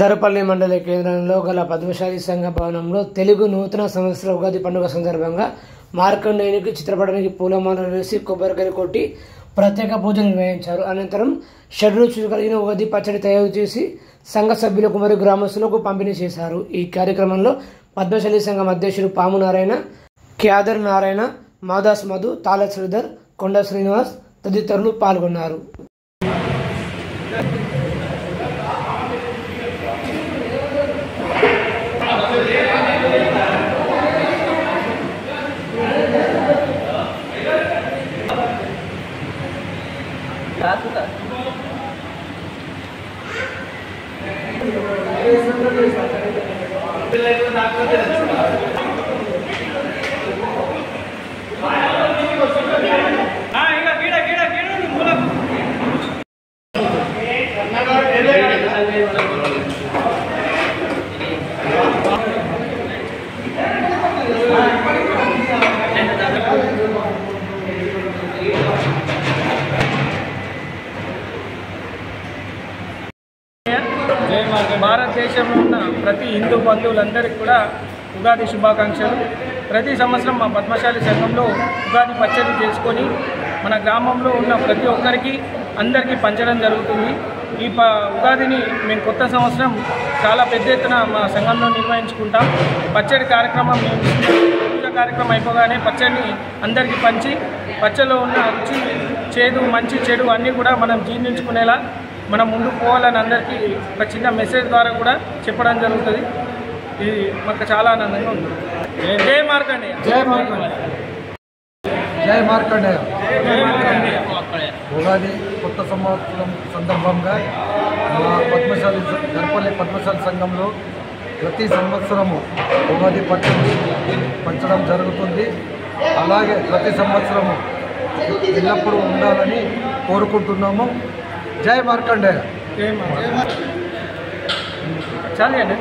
దర్పల్లి మండల కేంద్రంలో గల పద్మశాలి సంఘ భవనంలో తెలుగు నూతన సంవత్సర ఉగాది పండుగ సందర్భంగా మార్కండేయునికి చిత్రపటానికి పూలమాలలు వేసి కొబ్బరికాయ కొట్టి ప్రత్యేక పూజలు నిర్వహించారు. అనంతరం షడ్రుచులు కలిగిన ఉగాది పచ్చడి తయారు చేసి సంఘ సభ్యులకు మరియు గ్రామస్తులకు పంపిణీ చేశారు. ఈ కార్యక్రమంలో పద్మశాలి సంఘం అధ్యక్షుడు పాము నారాయణ, క్యాదర్ నారాయణ, మాదాస్ మధు, తాళ శ్రీధర్, కొండ శ్రీనివాస్ తదితరులు పాల్గొన్నారు. భారతదేశంలో ఉన్న ప్రతి హిందూ బంధువులందరికీ కూడా ఉగాది శుభాకాంక్షలు. ప్రతి సంవత్సరం మా పద్మశాలి సంఘంలో ఉగాది పచ్చడి చేసుకొని మన గ్రామంలో ఉన్న ప్రతి ఒక్కరికి అందరికీ పంచడం జరుగుతుంది. ఈ ఉగాదిని మేము కొత్త సంవత్సరం చాలా పెద్ద ఎత్తున మా సంఘంలో నిర్వహించుకుంటాం. పచ్చడి కార్యక్రమం పూజ కార్యక్రమం అయిపోగానే పచ్చడిని అందరికీ పంచి పచ్చడిలో ఉన్న రుచి, చేదు, మంచి, చెడు అన్నీ కూడా మనం జీర్ణించుకునేలా మనం ముందుకు పోవాలని అందరికీ ఒక చిన్న మెసేజ్ ద్వారా కూడా చెప్పడం జరుగుతుంది. ఇది మాకు చాలా ఆనందంగా ఉంది. జై మార్కండేయ. జై మార్కండేయ. జై మార్కండేయ. ఉగాది కొత్త సంవత్సరం సందర్భంగా మా దర్పల్లి పద్మశాలి సంఘంలో ప్రతి సంవత్సరము ఉగాది పచ్చడి పంచడం జరుగుతుంది. అలాగే ప్రతి సంవత్సరము ఎల్లప్పుడూ ఉండాలని కోరుకుంటున్నాము. జై మార్కండేయ. చాలు అండి.